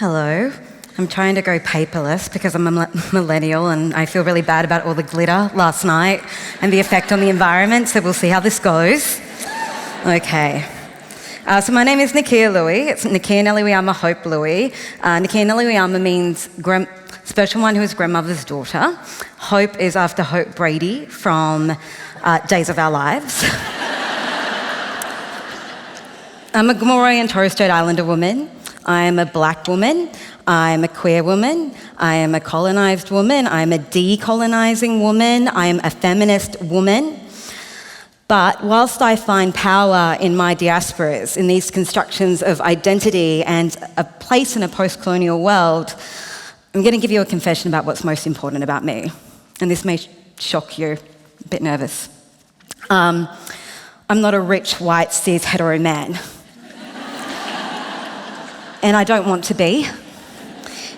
Hello. I'm trying to go paperless because I'm a millennial and I feel really bad about all the glitter last night and the effect on the environment, so we'll see how this goes. Okay. So my name is Nakkiah Lui. It's Nakkiah Lui, Hope Lui. Nakkiah Lui means special one who is grandmother's daughter. Hope is after Hope Brady from Days of Our Lives. I'm a Gomeroi and Torres Strait Islander woman. I am a black woman. I am a queer woman. I am a colonised woman. I am a decolonising woman. I am a feminist woman. But whilst I find power in my diasporas, in these constructions of identity and a place in a post-colonial world, I'm going to give you a confession about what's most important about me. And this may shock you, a bit nervous. I'm not a rich, white, cis, hetero man. And I don't want to be.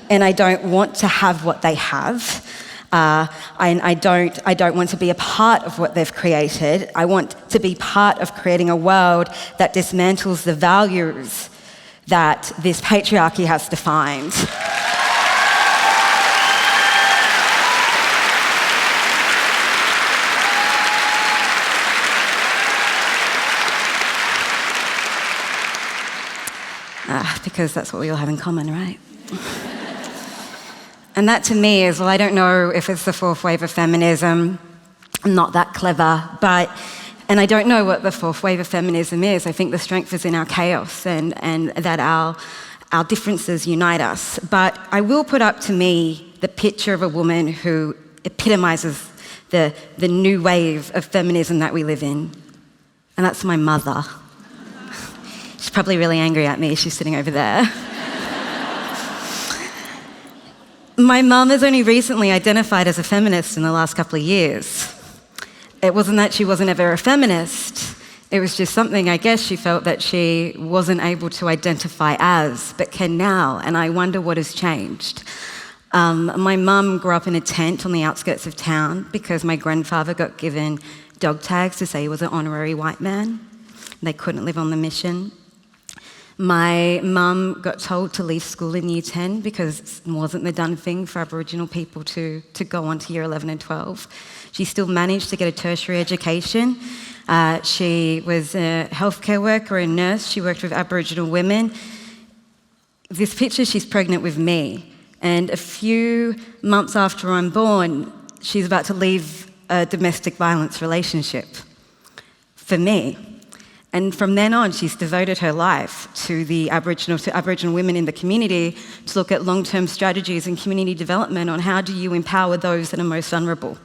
And I don't want to have what they have. I don't want to be a part of what they've created. I want to be part of creating a world that dismantles the values that this patriarchy has defined. Because that's what we all have in common, right? And that to me is, well, I don't know if it's the fourth wave of feminism. I'm not that clever, and I don't know what the fourth wave of feminism is. I think the strength is in our chaos and that our differences unite us. But I will put up to me the picture of a woman who epitomizes the new wave of feminism that we live in. And that's my mother. She's probably really angry at me. She's sitting over there. My mum has only recently identified as a feminist in the last couple of years. It wasn't that she wasn't ever a feminist. It was just something, I guess, she felt that she wasn't able to identify as, but can now, and I wonder what has changed. My mum grew up in a tent on the outskirts of town because my grandfather got given dog tags to say he was an honorary white man. They couldn't live on the mission. My mum got told to leave school in Year 10 because it wasn't the done thing for Aboriginal people to go on to Year 11 and 12. She still managed to get a tertiary education. She was a healthcare worker, a nurse. She worked with Aboriginal women. This picture, she's pregnant with me. And a few months after I'm born, she's about to leave a domestic violence relationship for me. And from then on, she's devoted her life to Aboriginal women in the community to look at long-term strategies and community development on how do you empower those that are most vulnerable.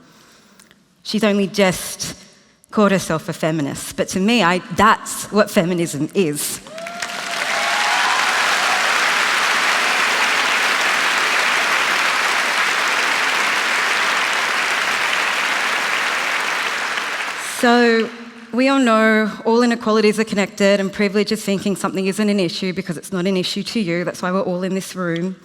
She's only just called herself a feminist, but to me, that's what feminism is. So, we all know all inequalities are connected and privilege is thinking something isn't an issue because it's not an issue to you. That's why we're all in this room.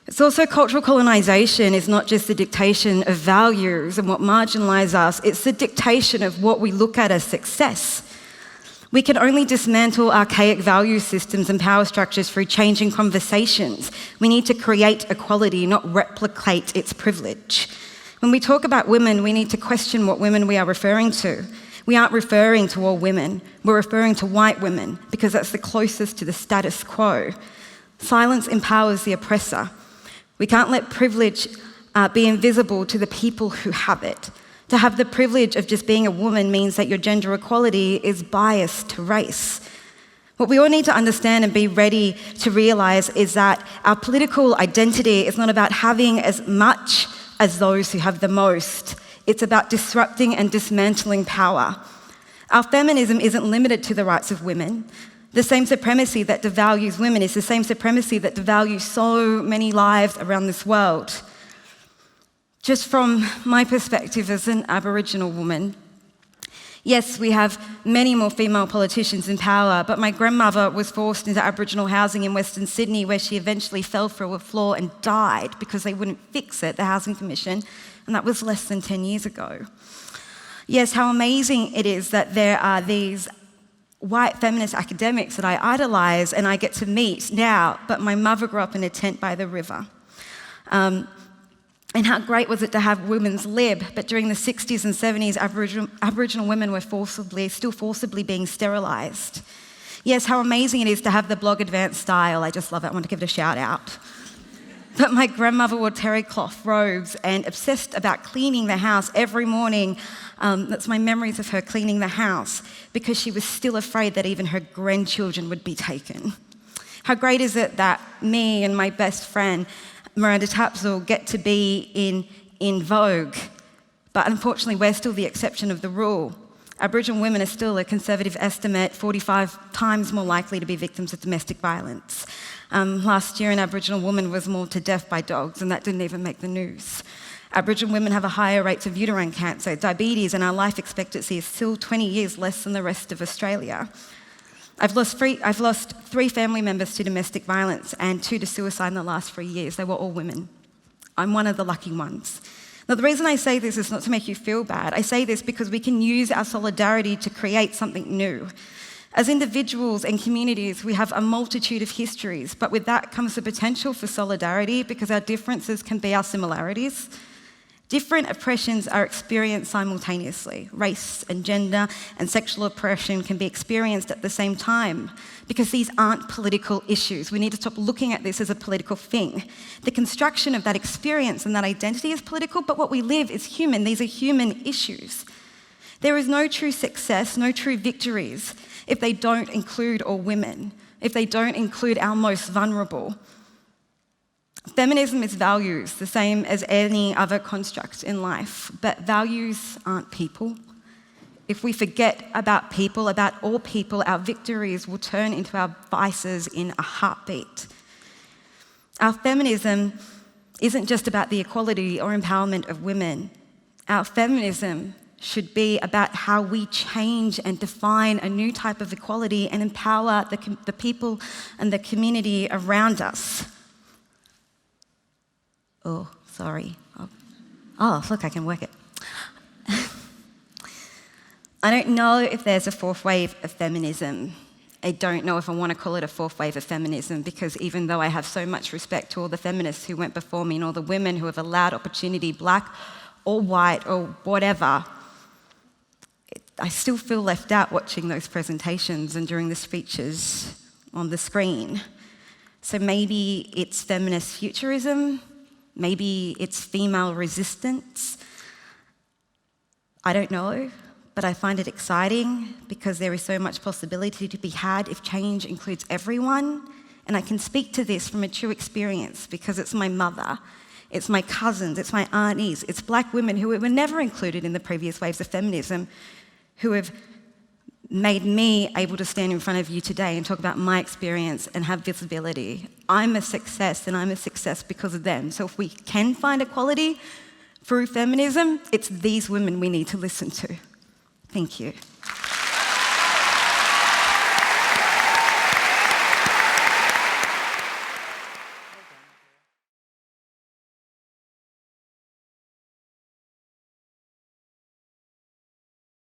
It's also cultural colonisation is not just the dictation of values and what marginalise us, it's the dictation of what we look at as success. We can only dismantle archaic value systems and power structures through changing conversations. We need to create equality, not replicate its privilege. When we talk about women, we need to question what women we are referring to. We aren't referring to all women, we're referring to white women because that's the closest to the status quo. Silence empowers the oppressor. We can't let privilege be invisible to the people who have it. To have the privilege of just being a woman means that your gender equality is biased to race. What we all need to understand and be ready to realise is that our political identity is not about having as much as those who have the most. It's about disrupting and dismantling power. Our feminism isn't limited to the rights of women. The same supremacy that devalues women is the same supremacy that devalues so many lives around this world. Just from my perspective as an Aboriginal woman, yes, we have many more female politicians in power, but my grandmother was forced into Aboriginal housing in Western Sydney where she eventually fell through a floor and died because they wouldn't fix it, the Housing Commission, and that was less than 10 years ago. Yes, how amazing it is that there are these white feminist academics that I idolise and I get to meet now, but my mother grew up in a tent by the river. And how great was it to have women's lib, but during the 60s and 70s, Aboriginal women were still forcibly being sterilised. Yes, how amazing it is to have the blog Advanced Style. I just love it. I want to give it a shout out. But my grandmother wore terry cloth robes and obsessed about cleaning the house every morning. That's my memories of her cleaning the house because she was still afraid that even her grandchildren would be taken. How great is it that me and my best friend, Miranda Tapsell, get to be in vogue, but unfortunately we're still the exception of the rule. Aboriginal women are still, a conservative estimate, 45 times more likely to be victims of domestic violence. Last year, an Aboriginal woman was mauled to death by dogs, and that didn't even make the news. Aboriginal women have a higher rate of uterine cancer, diabetes, and our life expectancy is still 20 years less than the rest of Australia. I've lost 3 family members to domestic violence and 2 to suicide in the last 3 years. They were all women. I'm one of the lucky ones. Now, the reason I say this is not to make you feel bad. I say this because we can use our solidarity to create something new. As individuals and communities, we have a multitude of histories, but with that comes the potential for solidarity because our differences can be our similarities. Different oppressions are experienced simultaneously. Race and gender and sexual oppression can be experienced at the same time because these aren't political issues. We need to stop looking at this as a political thing. The construction of that experience and that identity is political, but what we live is human. These are human issues. There is no true success, no true victories if they don't include all women, if they don't include our most vulnerable. Feminism is values, the same as any other construct in life, but values aren't people. If we forget about people, about all people, our victories will turn into our vices in a heartbeat. Our feminism isn't just about the equality or empowerment of women. Our feminism should be about how we change and define a new type of equality and empower the people and the community around us. Oh, sorry. Oh, look, I can work it. I don't know if there's a 4th wave of feminism. I don't know if I want to call it a 4th wave of feminism because even though I have so much respect to all the feminists who went before me and all the women who have allowed opportunity, black or white or whatever, I still feel left out watching those presentations and during the speeches on the screen. So maybe it's feminist futurism. Maybe it's female resistance. I don't know, but I find it exciting because there is so much possibility to be had if change includes everyone. And I can speak to this from a true experience because it's my mother, it's my cousins, it's my aunties, it's black women who were never included in the previous waves of feminism who have made me able to stand in front of you today and talk about my experience and have visibility. I'm a success, and I'm a success because of them. So if we can find equality through feminism, it's these women we need to listen to. Thank you.